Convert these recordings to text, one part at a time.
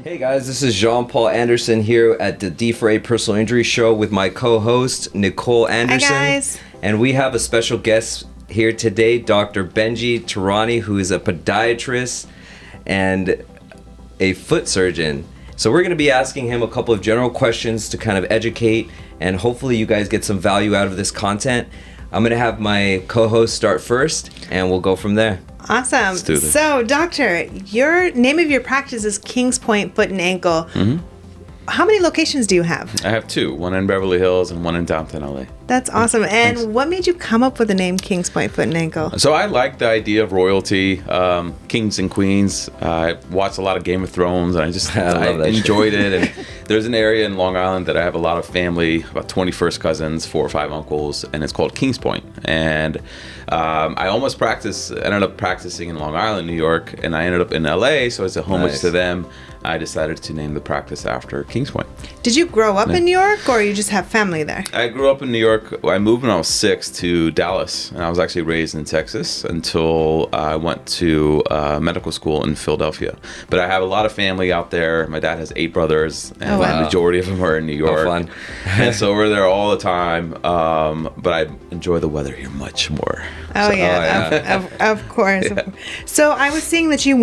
Hey guys, this is Jean-Paul Anderson here at the D4A Personal Injury Show with my co-host Nicole Anderson. Hi guys. And we have a special guest here today, Dr. Benji Tehrani, who is a podiatrist and a foot surgeon. So we're going to be asking him a couple of general questions to kind of educate, and hopefully you guys get some value out of this content. I'm going to have my co-host start first, and we'll go from there. Awesome. Let's do this. So, doctor, your name of your practice is KingsPoint Foot and Ankle. Mm-hmm. How many locations do you have? I have two, one in Beverly Hills and one in downtown LA. That's awesome. And Thanks. what made you come up with the name KingsPoint Foot and Ankle? So I like the idea of royalty, kings and queens. I watched a lot of Game of Thrones, and I enjoyed it. And there's an area in Long Island that I have a lot of family, about 21st cousins, 4 or 5 uncles, and it's called KingsPoint. And I almost ended up practicing in Long Island, New York, and I ended up in LA, so as a homage to them, I decided to name the practice after KingsPoint. Did you grow up in New York, or you just have family there? I grew up in New York. I moved when I was 6 to Dallas, and I was actually raised in Texas until I went to medical school in Philadelphia. But I have a lot of family out there. My dad has 8 brothers, and the majority of them are in New York. Fun. And so we're there all the time. But I enjoy the weather here much more. Of course. Yeah. So I was seeing that you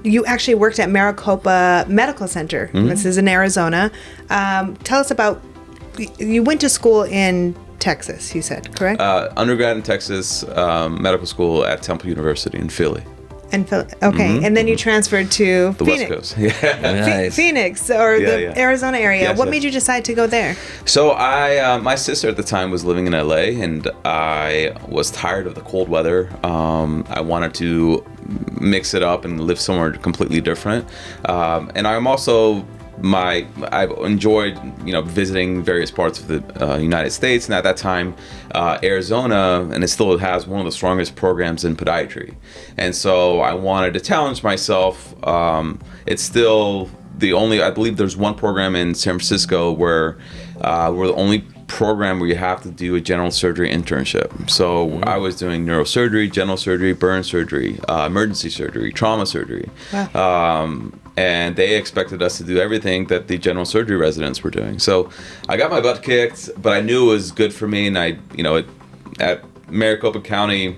you actually worked at Maricopa Medical Center. Mm-hmm. This is in Arizona. Tell us about, you went to school in Texas, you said, correct? Undergrad in Texas, medical school at Temple University in Philly. Okay, and then you transferred to the Phoenix. West Coast. Yeah, nice. Phoenix or the Arizona area. Yes, what made you decide to go there? So my sister at the time was living in LA, and I was tired of the cold weather. I wanted to mix it up and live somewhere completely different. And I'm also I've enjoyed, visiting various parts of the United States, and at that time, Arizona, and it still has one of the strongest programs in podiatry. And so I wanted to challenge myself. It's still I believe there's one program in San Francisco where we're the only program where you have to do a general surgery internship. So I was doing neurosurgery, general surgery, burn surgery, emergency surgery, trauma surgery. Wow. And they expected us to do everything that the general surgery residents were doing. So I got my butt kicked, but I knew it was good for me. And at Maricopa County,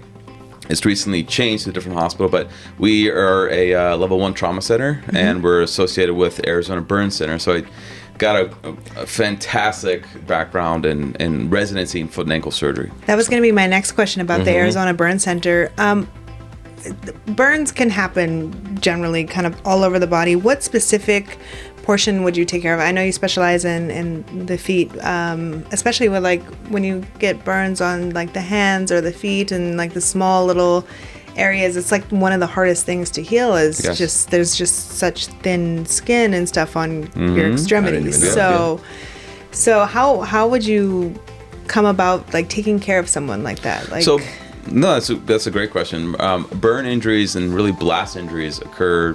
it's recently changed to a different hospital, but we are a level 1 trauma center, and we're associated with Arizona Burn Center. So I got a fantastic background in residency in foot and ankle surgery. That was going to be my next question about the Arizona Burn Center. Burns can happen generally kind of all over the body. What specific portion would you take care of? I know you specialize in the feet, especially with like when you get burns on like the hands or the feet and like the small little areas. It's like one of the hardest things to heal is there's just such thin skin and stuff on your extremities. So how would you come about like taking care of someone like that? No, that's a great question. Burn injuries and really blast injuries occur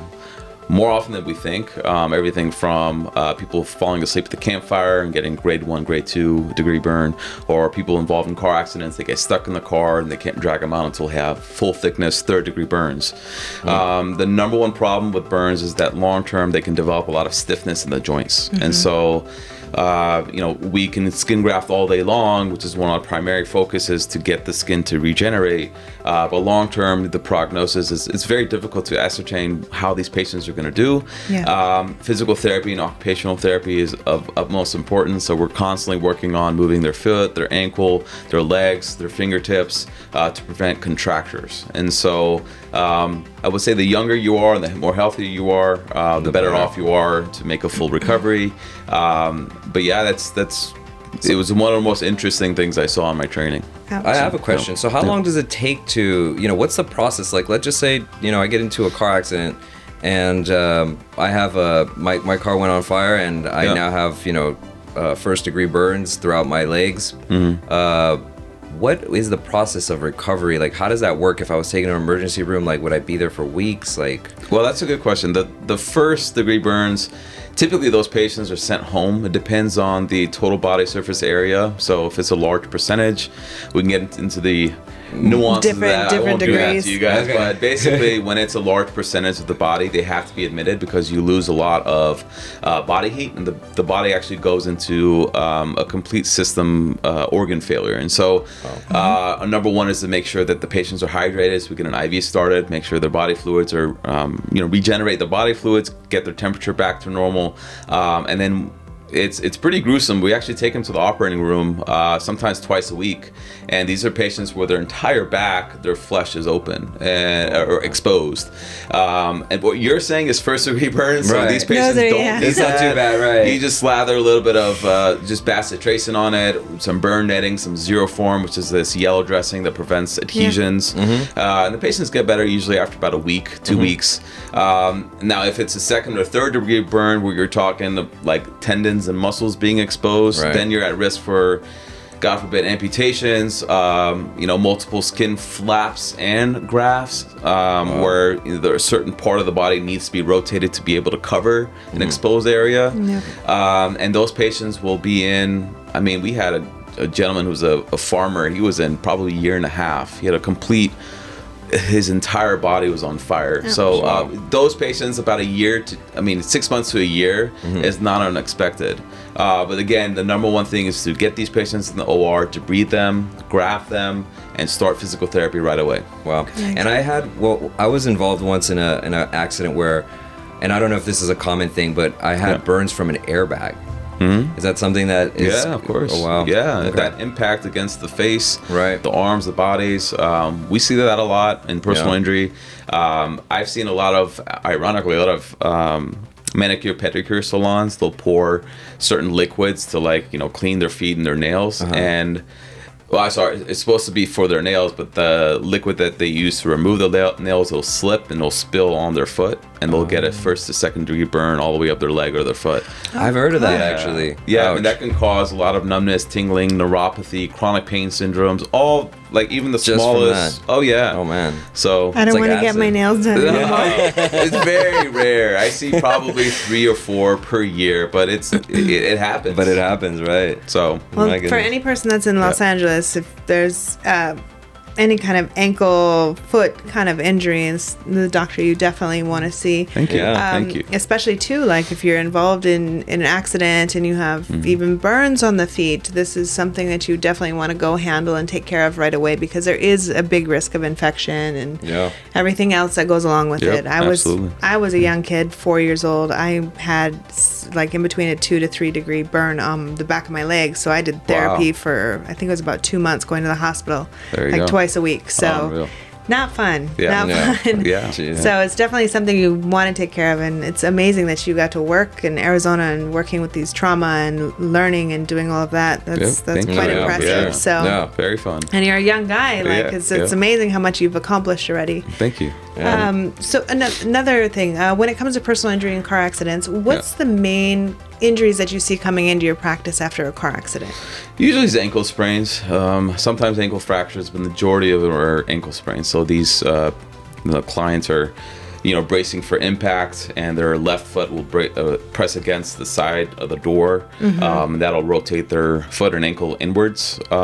more often than we think. Everything from people falling asleep at the campfire and getting grade 1, grade 2 degree burn, or people involved in car accidents. They get stuck in the car and they can't drag them out until they have full thickness 3rd degree burns. The number one problem with burns is that long term they can develop a lot of stiffness in the joints. And so we can skin graft all day long, which is one of our primary focuses to get the skin to regenerate. But long term, the prognosis it's very difficult to ascertain how these patients are going to do. Physical therapy and occupational therapy is of utmost importance. So we're constantly working on moving their foot, their ankle, their legs, their fingertips to prevent contractures. And so I would say the younger you are, the more healthy you are, the better off you are to make a full recovery. But yeah, it was one of the most interesting things I saw in my training. I have a question. So how long does it take to, what's the process like? Let's just say, I get into a car accident and I have my car went on fire and I now have, 1st degree burns throughout my legs. What is the process of recovery? Like, how does that work? If I was taken to an emergency room, like, would I be there for weeks? Well, that's a good question. The 1st degree burns, typically those patients are sent home. It depends on the total body surface area. So if it's a large percentage, we can get into the nuances of that. I Different won't do that degrees. to you guys, Okay. but basically, when it's a large percentage of the body, they have to be admitted because you lose a lot of body heat, and the body actually goes into a complete system organ failure. And so, number one is to make sure that the patients are hydrated, so we get an IV started, make sure their body fluids are, regenerate the body fluids, get their temperature back to normal, and then it's pretty gruesome. We actually take them to the operating room sometimes twice a week, and these are patients where their entire back, their flesh is open or exposed. And what you're saying is first degree burns. So Right. these patients No, don't need It's not that. too bad, right? You just slather a little bit of just bacitracin on it, some burn netting, some Zeroform, which is this yellow dressing that prevents adhesions. And the patients get better usually after about a week, 2 weeks. Now, if it's a second or third degree burn where you're talking like tendons and muscles being exposed, Right. then you're at risk for, God forbid, amputations, multiple skin flaps and grafts, where a certain part of the body needs to be rotated to be able to cover an exposed area. And those patients will be in, we had a gentleman who was a farmer. He was in probably a year and a half. He had his entire body was on fire. So those patients, about 6 months to a year is not unexpected. But again, the number one thing is to get these patients in the OR, to breathe them, graft them, and start physical therapy right away. Wow. And I was involved once in an accident where, and I don't know if this is a common thing, but I had burns from an airbag. Is that something that is? Yeah, of course. Oh, wow. Yeah, Okay. that impact against the face, Right. the arms, the bodies. We see that a lot in personal injury. I've seen ironically, a lot of manicure pedicure salons. They'll pour certain liquids to clean their feet and their nails. And it's supposed to be for their nails, but the liquid that they use to remove the nails will slip and they'll spill on their foot, and they'll get a first to second degree burn all the way up their leg or their foot. I've heard of that actually. Yeah, Ouch. that can cause a lot of numbness, tingling, neuropathy, chronic pain syndromes, all even the Just from smallest. that. Oh yeah. Oh man. So I don't like want to get acid. my nails done anymore. it's very rare. I see probably 3 or 4 per year, but it happens. But it happens, right? So Well, My for goodness. any person that's in Los Angeles, if there's any kind of ankle, foot kind of injuries, the doctor you definitely want to see. Thank you. Yeah. Thank you. Especially too, like if you're involved in an accident and you have even burns on the feet, this is something that you definitely want to go handle and take care of right away, because there is a big risk of infection and Yeah. everything else that goes along with Yep, it. absolutely. I was a young kid, 4 years old. I had in between a 2 to 3 degree burn on the back of my leg, so I did therapy for I think it was about 2 months, going to the hospital There you go. twice a week. So Unreal. not fun. Yeah. Not Yeah. fun. Yeah. Gee. So it's definitely something you want to take care of, and it's amazing that you got to work in Arizona and working with these trauma and learning and doing all of that. That's thank you. quite Yeah, impressive. yeah. So Yeah. Very fun. and you're a young guy, Yeah, it's yeah. amazing how much you've accomplished already. Thank you. So another thing, when it comes to personal injury and car accidents, what's the main injuries that you see coming into your practice after a car accident? Usually it's ankle sprains, sometimes ankle fractures, but the majority of them are ankle sprains. So these clients are, bracing for impact, and their left foot will press against the side of the door. That'll rotate their foot and ankle inwards. A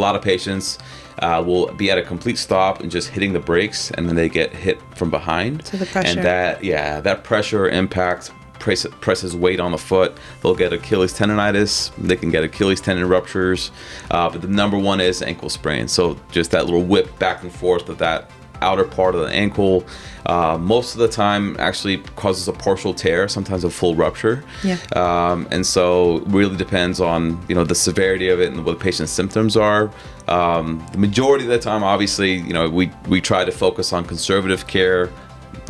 lot of patients will be at a complete stop and just hitting the brakes, and then they get hit from behind. So the pressure. And that pressure or impact presses weight on the foot. They'll get Achilles tendonitis. They can get Achilles tendon ruptures. But the number one is ankle sprain. So just that little whip back and forth of that outer part of the ankle, most of the time actually causes a partial tear, sometimes a full rupture. Yeah. And so it really depends on the severity of it and what the patient's symptoms are. The majority of the time, obviously, we try to focus on conservative care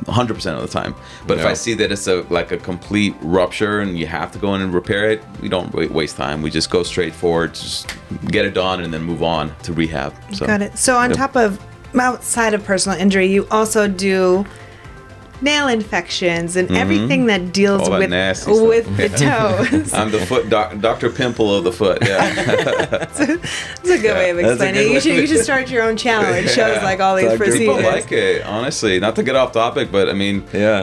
100% of the time. But if I see that it's a complete rupture and you have to go in and repair it, we don't waste time. We just go straight forward, just get it done, and then move on to rehab. So, Got it. So on top of outside of personal injury, you also do nail infections and everything that deals All that with nasty stuff. with the toes. I'm the foot Dr. Pimple of the foot. Yeah. That's a good way of That's a explaining good it. way. You should start your own channel. It shows all these Doctor People procedures. like it, honestly. Not to get off topic, but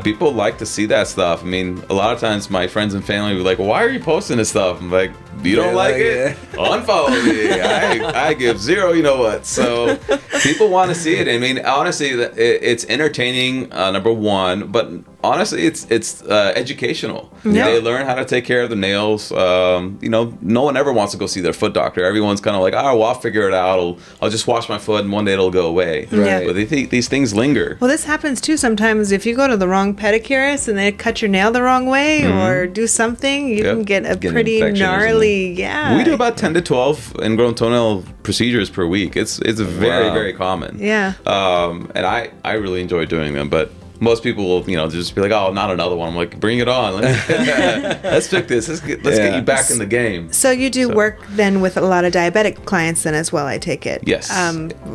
people like to see that stuff. A lot of times my friends and family will be like, "Why are you posting this stuff?" I'm like, You don't like it? Unfollow me. I give zero. You know what? So people want to see it. I mean, honestly, it's entertaining. Number one, but honestly, it's educational. Yeah. They learn how to take care of the nails. You know, no one ever wants to go see their foot doctor. Everyone's kind of like, oh, well, I'll figure it out. I'll just wash my foot, and one day it'll go away. Right. But they think these things linger. Well, this happens too sometimes. If you go to the wrong pedicurist and they cut your nail the wrong way or do something, you can get a pretty gnarly. Yeah. We do about 10 to 12 ingrown toenail procedures per week. It's very, very common. Yeah. And I really enjoy doing them, but most people will, you know, just be like, oh, not another one. I'm like, bring it on. Let's pick this. Let's get you back in the game. So you do work then with a lot of diabetic clients then as well, I take it. Yes.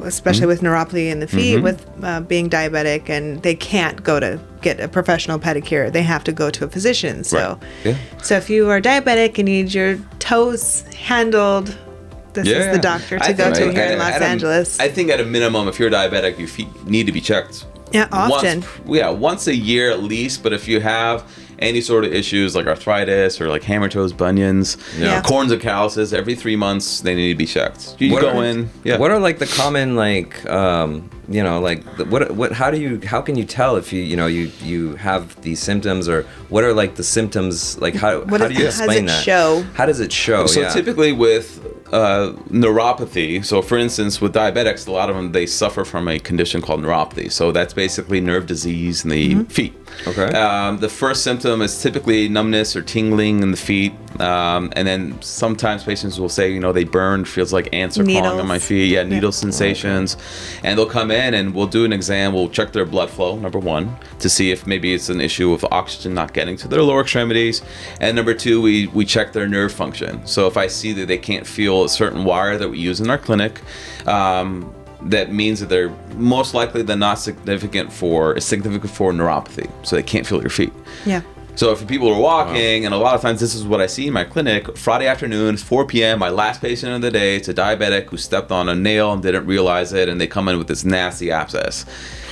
Especially with neuropathy in the feet, with being diabetic, and they can't go to get a professional pedicure. They have to go to a physician. So, so if you are diabetic and need your toes handled, this is the doctor to go to here in Los Angeles. I think at a minimum, if you're diabetic, your feet need to be checked. Yeah, often. Once a year at least. But if you have any sort of issues like arthritis or like hammer toes, bunions, corns and calluses, every 3 months they need to be checked. You go in. Yeah. What are like the common like you know, like what how can you tell if you have these symptoms, or what are like the symptoms, like how do you explain that? How does it show? So typically with neuropathy, so for instance with diabetics, a lot of them, they suffer from a condition called neuropathy. So that's basically nerve disease in the feet. Okay. The first symptom is typically numbness or tingling in the feet, and then sometimes patients will say, you know, they burn, feels like ants are crawling on my feet. Yeah, needle sensations. And they'll come in and we'll do an exam. We'll check their blood flow, number one, to see if maybe it's an issue with oxygen not getting to their lower extremities. And number two, we check their nerve function. So if I see that they can't feel a certain wire that we use in our clinic, that means that they're most likely they're not significant for neuropathy. So they can't feel your feet. Yeah. So if people are walking, and a lot of times this is what I see in my clinic, Friday afternoon, 4 p.m., my last patient of the day, it's a diabetic who stepped on a nail and didn't realize it, and they come in with this nasty abscess.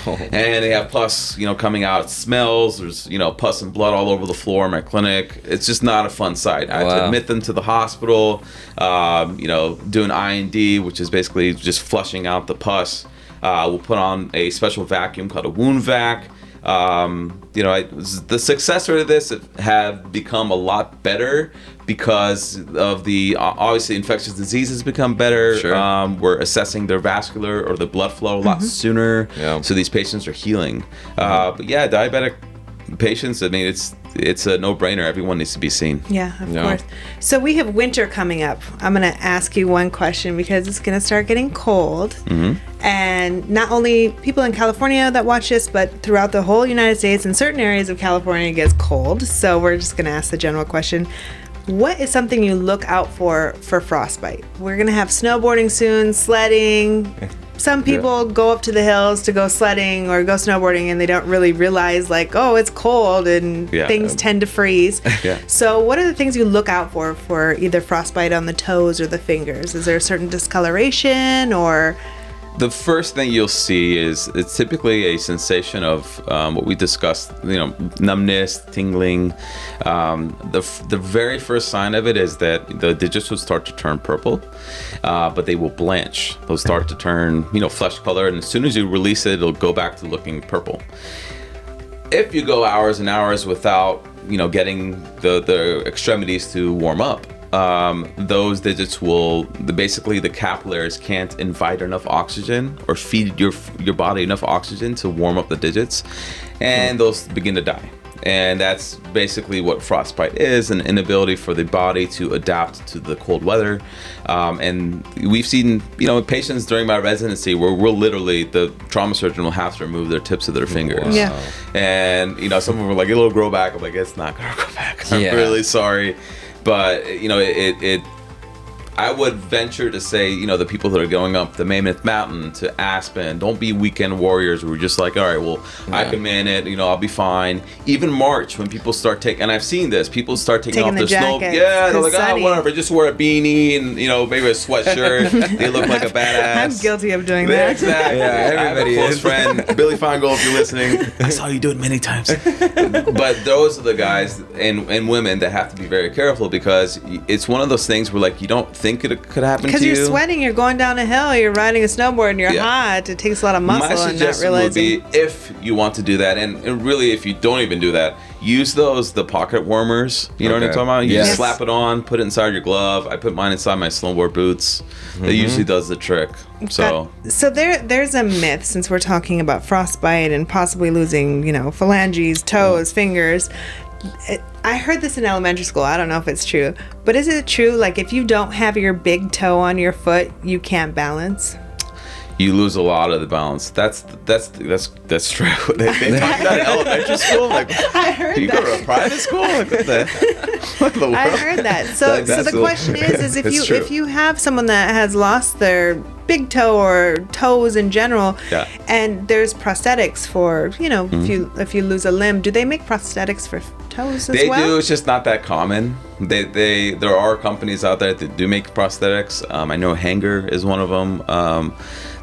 And they have pus, you know, coming out. It smells. There's, you know, pus and blood all over the floor in my clinic. It's just not a fun sight. I have to admit them to the hospital, you know, do an I&D, which is basically just flushing out the pus. We'll put on a special vacuum called a wound vac. You know, the success rate of this have become a lot better because of the obviously infectious diseases become better. Sure. We're assessing their vascular or the blood flow a lot sooner, so these patients are healing. But yeah, diabetic patients, I mean, it's a no-brainer. Everyone needs to be seen. Yeah, of course. So we have winter coming up. I'm going to ask you one question because it's going to start getting cold. And not only people in California that watch this, but throughout the whole United States, in certain areas of California, it gets cold. So we're just going to ask the general question. What is something you look out for frostbite? We're going to have snowboarding soon, sledding. Some people go up to the hills to go sledding or go snowboarding, and they don't really realize, like, oh, it's cold and things tend to freeze. So what are the things you look out for either frostbite on the toes or the fingers? Is there a certain discoloration or... The first thing you'll see is it's typically a sensation of what we discussed, you know, numbness, tingling. The very first sign of it is that the digits will start to turn purple, but they will blanch. They'll start to turn, you know, flesh color, and as soon as you release it, it'll go back to looking purple. If you go hours and hours without, you know, getting the extremities to warm up, those digits will basically the capillaries can't invite enough oxygen or feed your body enough oxygen to warm up the digits, and those begin to die. And that's basically what frostbite is, an inability for the body to adapt to the cold weather. And we've seen, you know, patients during my residency where we'll literally, the trauma surgeon will have to remove their tips of their fingers. And, you know, some of them were like, it'll grow back. I'm like, it's not gonna grow back. I'm really sorry. But, you know, I would venture to say, you know, the people that are going up the Mammoth Mountain to Aspen, don't be weekend warriors. We're just like, all right, well, I can man it. You know, I'll be fine. Even March, when people start taking, and I've seen this, people start taking off their snow. Yeah, they're like, oh, whatever, just wear a beanie and, you know, maybe a sweatshirt. They look like a badass. I'm guilty of doing that. Exactly. Yeah, everybody I have a close friend, Billy Feingold, if you're listening. I saw you do it many times. But those are the guys and women that have to be very careful, because it's one of those things where, like, you don't think it could happen to you. Because you're sweating, you're going down a hill, you're riding a snowboard, and you're hot. It takes a lot of muscle. My suggestion would be, if you want to do that, and really if you don't even do that, use the pocket warmers. You know what I'm talking about? You just slap it on, put it inside your glove. I put mine inside my snowboard boots. It usually does the trick. So there's a myth, since we're talking about frostbite and possibly losing, you know, phalanges, toes, fingers. I heard this in elementary school. I don't know if it's true, but is it true? Like, if you don't have your big toe on your foot, you can't balance. You lose a lot of the balance. That's true. They taught that in elementary school. Like, I heard you that. go to a private school. Like, what the world? I heard that. So the question is if you have someone that has lost their big toe or toes in general, and there's prosthetics for, you know, if you lose a limb, do they make prosthetics for toes as well? They do. It's just not that common. There are companies out there that do make prosthetics. I know Hanger is one of them.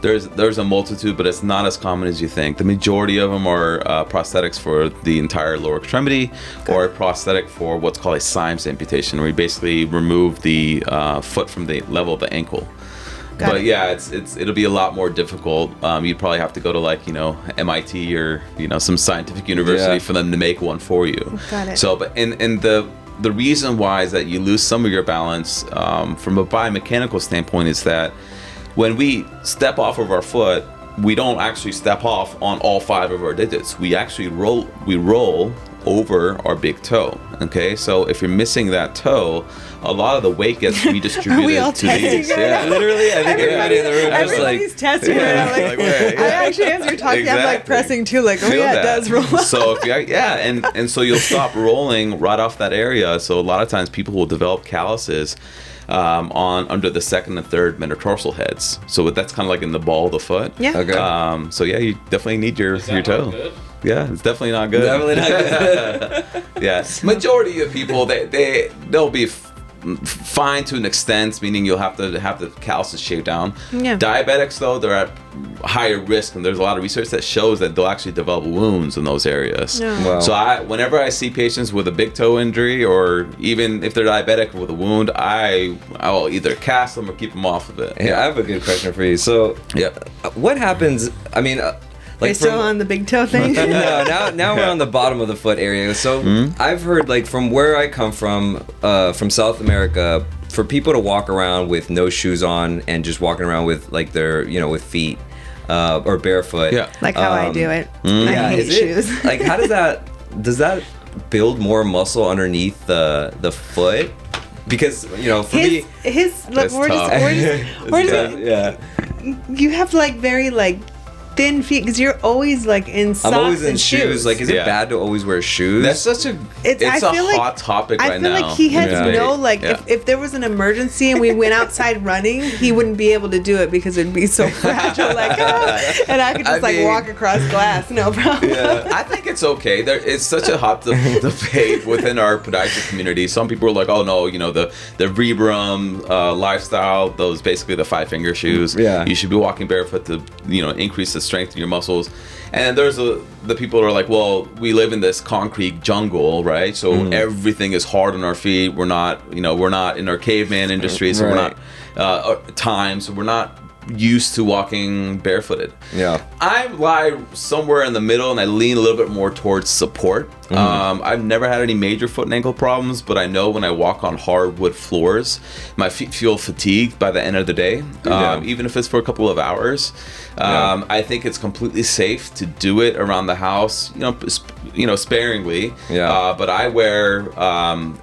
There's a multitude, but it's not as common as you think. The majority of them are prosthetics for the entire lower extremity, or a prosthetic for what's called a Symes amputation, where you basically remove the foot from the level of the ankle. But yeah, it'll be a lot more difficult. You'd probably have to go to, like, you know, MIT or, you know, some scientific university for them to make one for you. Got it. So, but and the reason why is that you lose some of your balance from a biomechanical standpoint is that when we step off of our foot, we don't actually step off on all 5 of our digits. We actually roll over our big toe. Okay, so if you're missing that toe, a lot of the weight gets redistributed. Are we all to testing these. right now? Literally, I think everybody in the room is like, Everybody's testing right now. Like, I actually, as you're talking, I'm like pressing too, like, oh Feel yeah, that. it does roll. So if and so you'll stop rolling right off that area. So a lot of times people will develop calluses under the second and third metatarsal heads. So that's kind of like in the ball of the foot. Yeah. okay. So yeah, you definitely need your toe. Good? Yeah, it's definitely not good. Definitely not good. Yes, majority of people they'll be fine to an extent, meaning you'll have to have the calluses shaved down. Yeah. Diabetics, though, they're at higher risk, and there's a lot of research that shows that they'll actually develop wounds in those areas. Yeah. Wow. So whenever I see patients with a big toe injury, or even if they're diabetic with a wound, I'll either cast them or keep them off of it. Hey, I have a good question for you. So, what happens? I mean, Are you still on the big toe thing? No, now we're on the bottom of the foot area. So I've heard, like, from where I come from South America, for people to walk around with no shoes on and just walking around with, like, their, you know, with feet or barefoot. Yeah. Like how I do it. Yeah, I hate shoes. Like, how does that build more muscle underneath the foot? Because, you know, for me, look, we're just yeah. you have like very like thin feet because you're always like in socks. I'm always in and shoes. Like, is it bad to always wear shoes? That's such a it's I a feel like- hot topic right now. I feel like he has Yeah. no like Yeah. if there was an emergency and we went outside running, he wouldn't be able to do it because it'd be so fragile. Like, and I could just walk across glass, no problem. Yeah, I think it's okay. It's such a hot debate within our podiatric community. Some people are like, "Oh no, you know the Vibram lifestyle, those basically the 5-finger shoes. Yeah, you should be walking barefoot to increase the strength in your muscles." And there's the people who are like, "Well, we live in this concrete jungle, right? So everything is hard on our feet. We're not in our caveman industry, so we're not so we're not used to walking barefooted." Yeah. I lie somewhere in the middle, and I lean a little bit more towards support. I've never had any major foot and ankle problems, but I know when I walk on hardwood floors, my feet feel fatigued by the end of the day, even if it's for a couple of hours. I think it's completely safe to do it around the house, sparingly. Yeah. But I wear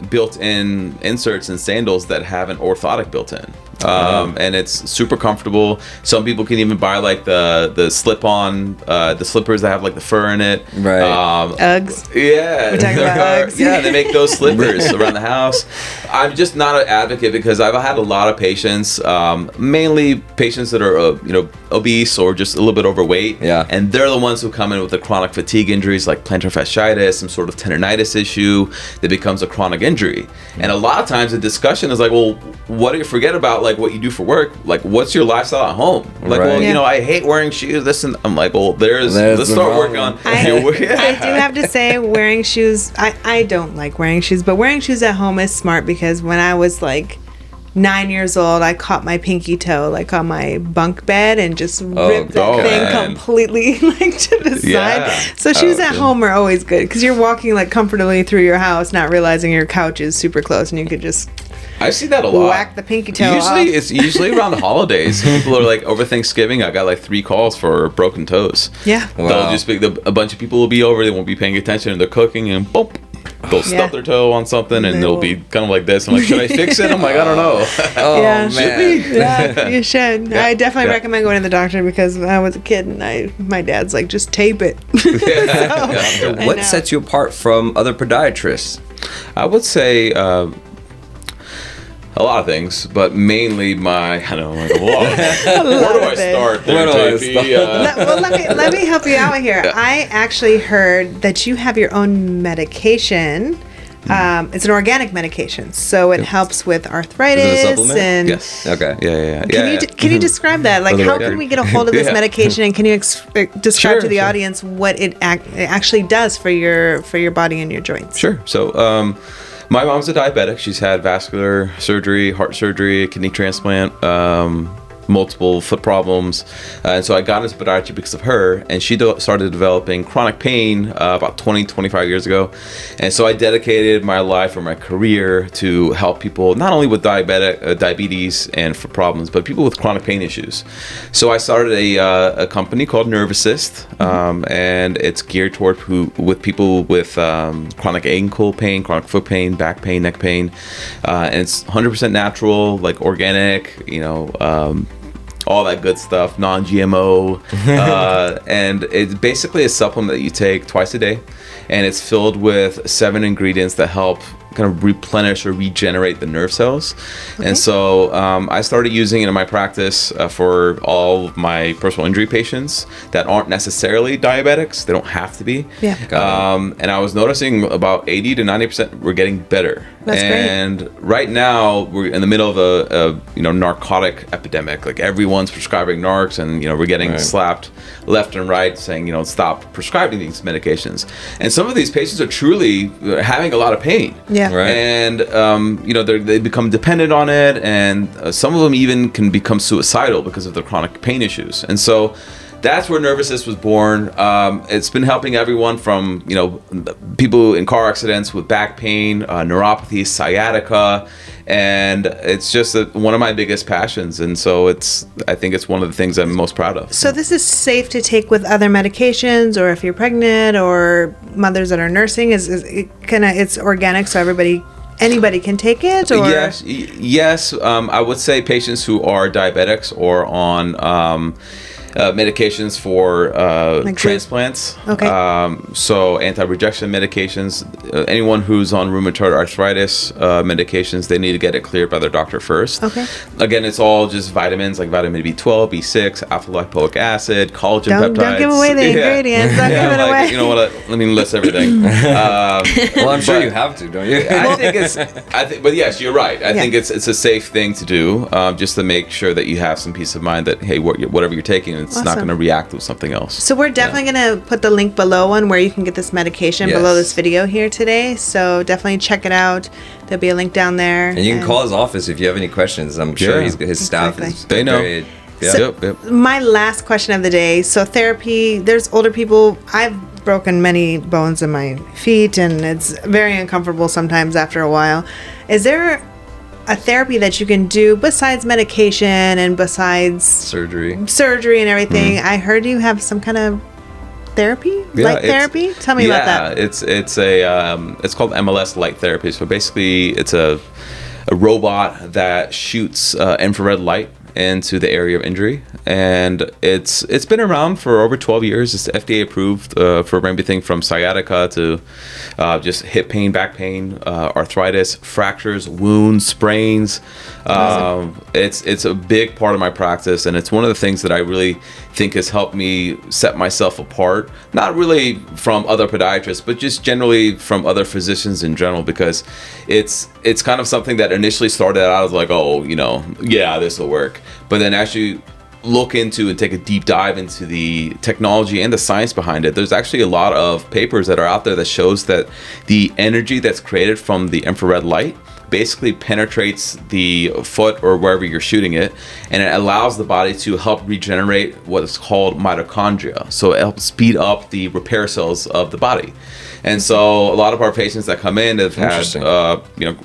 built-in inserts and sandals that have an orthotic built in. and it's super comfortable. Some people can even buy like the slip-on, the slippers that have like the fur in it. Right. Uggs. Yeah. We're talking about Uggs. Yeah, they make those slippers around the house. I'm just not an advocate because I've had a lot of patients, mainly patients that are obese or just a little bit overweight. Yeah. And they're the ones who come in with the chronic fatigue injuries like plantar fasciitis, some sort of tendonitis issue that becomes a chronic injury. And a lot of times the discussion is like, well, what do you forget about like what you do for work? Like, what's your lifestyle at home? Like, Right. well, Yeah. I hate wearing shoes. This and I'm like, well, let's the start working problem. on. I do have to say, wearing shoes, I don't like wearing shoes, but wearing shoes at home is smart because when I was like 9 years old, I caught my pinky toe like on my bunk bed and just ripped that thing man. completely like to the Yeah. side. So shoes at yeah. home are always good because you're walking like comfortably through your house, not realizing your couch is super close and you could just I see that a lot. whack the pinky toe Usually, off. it's usually around the holidays. People are like, over Thanksgiving, I got like 3 calls for broken toes. Yeah. Wow. They'll just be, a bunch of people will be over, they won't be paying attention, and they're cooking, and boom, they'll Yeah. stub their toe on something, and They they'll will. be kind of like this. I'm like, should I fix it? I'm like, I don't know. Oh, Yeah. man. Yeah, you should. Yeah, I definitely yeah. recommend going to the doctor because when I was a kid and my dad's like, just tape it. So I what know. sets you apart from other podiatrists? I would say a lot of things, but mainly I don't know, like, whoa. Where do I of it. start there, Where do I JP? Well, let me help you out here. I actually heard that you have your own medication. It's an organic medication, so it helps with Is arthritis it a supplement? and. Yes. Okay. Yeah. Can you describe that? Like, For the how record. can we get a hold of this Yeah. medication, and can you describe Sure, to the sure. audience what it actually does for your body and your joints? Sure. So, my mom's a diabetic. She's had vascular surgery, heart surgery, kidney transplant, multiple foot problems. And so I got into podiatry because of her. And she started developing chronic pain about 25 years ago. And so I dedicated my life or my career to help people not only with diabetes and foot problems, but people with chronic pain issues. So I started a company called Nerve Assist. And it's geared toward with people with chronic ankle pain, chronic foot pain, back pain, neck pain. And it's 100% natural, like organic, all that good stuff, non-GMO, and it's basically a supplement that you take twice a day, and it's filled with 7 ingredients that help kind of replenish or regenerate the nerve cells. And so I started using it in my practice for all of my personal injury patients that aren't necessarily diabetics. They don't have to be. Yeah. And I was noticing about 80 to 90% were getting better. That's great. And right now we're in the middle of a narcotic epidemic. Like everyone's prescribing narcs, and we're getting Right. slapped left and right saying stop prescribing these medications. And some of these patients are truly having a lot of pain. Yeah. Right. And they become dependent on it, and some of them even can become suicidal because of their chronic pain issues. And so that's where Nerve Assist was born. It's been helping everyone from people in car accidents with back pain, neuropathy, sciatica, and it's just one of my biggest passions. And so I think it's one of the things I'm most proud of. So this is safe to take with other medications, or if you're pregnant, or mothers that are nursing. It's organic, so anybody can take it. Or Yes. I would say patients who are diabetics or on medications for Like transplants. Okay. So anti-rejection medications. Anyone who's on rheumatoid arthritis medications, they need to get it cleared by their doctor first. Okay. Again, it's all just vitamins like vitamin B12, B6, alpha lipoic acid, collagen peptides. Don't give away the ingredients. Don't give it away. You know what? Let me list everything. Well, I'm sure but- you have to, don't you? But yes, you're right. I Yeah. think it's a safe thing to do, just to make sure that you have some peace of mind that hey, whatever you're taking, it's not Awesome. going to react with something else. So we're definitely going to put the link below on where you can get this medication Yes. below this video here today. So definitely check it out. There'll be a link down there. And you can call his office if you have any questions. I'm sure Yeah. his staff Exactly. is They know. very- yeah. Yep. My last question of the day. So therapy, there's older people. I've broken many bones in my feet, and it's very uncomfortable sometimes after a while. Is there a therapy that you can do besides medication and besides surgery. surgery and everything? I heard you have some kind of therapy, light it's- therapy. Tell me about that. It's called MLS light therapy. So basically, it's a robot that shoots infrared light into the area of injury, and it's been around for over 12 years. It's FDA approved for everything from sciatica to just hip pain, back pain, arthritis, fractures, wounds, sprains. It's a big part of my practice, and it's one of the things that I really think has helped me set myself apart, not really from other podiatrists, but just generally from other physicians in general, because it's kind of something that initially started out as like, oh, yeah, this will work. But then actually look into and take a deep dive into the technology and the science behind it. There's actually a lot of papers that are out there that shows that the energy that's created from the infrared light basically penetrates the foot or wherever you're shooting it, and it allows the body to help regenerate what is called mitochondria. So it helps speed up the repair cells of the body. And so a lot of our patients that come in have had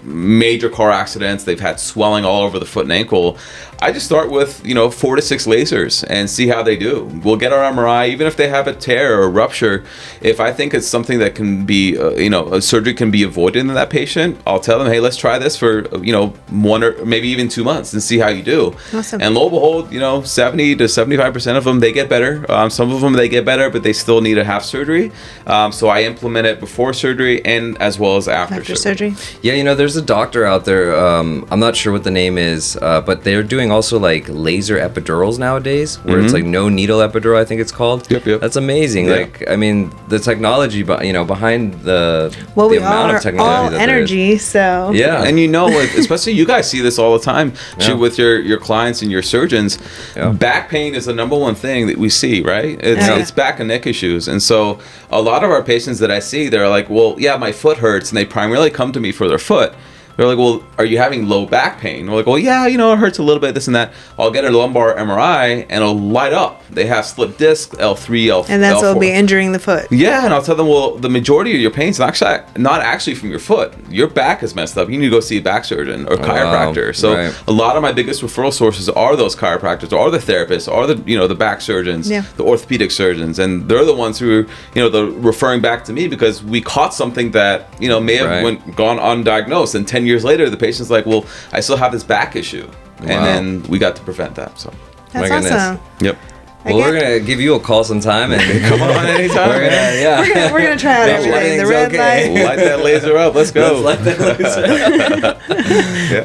major car accidents, they've had swelling all over the foot and ankle. I just start with 4 to 6 lasers and see how they do. We'll get our MRI, even if they have a tear or a rupture. If I think it's something that can be a surgery can be avoided in that patient, I'll tell them, hey, let's try this for 1 or maybe even 2 months and see how you do. Awesome. And lo and behold, 70 to 75% of them, they get better. Some of them they get better, but they still need to have surgery. So I implement it before surgery and as well as after surgery. Yeah, there's a doctor out there, I'm not sure what the name is, but they're doing also like laser epidurals nowadays, where it's like no needle epidural, I think it's called. Yep. That's amazing. Yeah. Like, I mean, the technology, behind the we amount are of technology all that energy, so yeah. And especially you guys see this all the time with your clients and your surgeons. Yeah. Back pain is the number one thing that we see, right? It's back and neck issues. And so a lot of our patients that I see, they're like, well, yeah, my foot hurts, and they primarily come to me for their foot. They're like, well, are you having low back pain? We're like, well, yeah, it hurts a little bit, this and that. I'll get a lumbar MRI, and it'll light up. They have slip disc, L3, L4. and that's what will be injuring the foot. Yeah, and I'll tell them, well, the majority of your pain is not actually from your foot. Your back is messed up. You need to go see a back surgeon or chiropractor. Wow. So a lot of my biggest referral sources are those chiropractors, or the therapists, or the back surgeons, the orthopedic surgeons, and they're the ones who are they're referring back to me because we caught something that may have gone undiagnosed, and 10 years later the patient's like, well, I still have this back issue. And then we got to prevent that. So that's awesome. Yep. Well, we're gonna give you a call sometime and come on anytime. We're gonna try out everything. The red light. Light that laser up. Let's go. Let's light that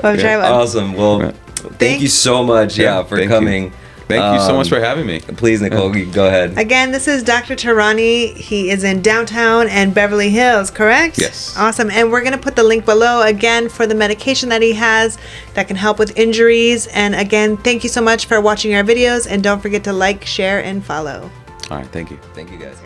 laser. Awesome. Well, thank you so much. For coming. Thank you so much for having me. Please, Nicole, you go ahead. Again, this is Dr. Tehrani. He is in downtown and Beverly Hills, correct? Yes. Awesome. And we're going to put the link below again for the medication that he has that can help with injuries. And again, thank you so much for watching our videos. And don't forget to like, share, and follow. All right. Thank you. Thank you, guys.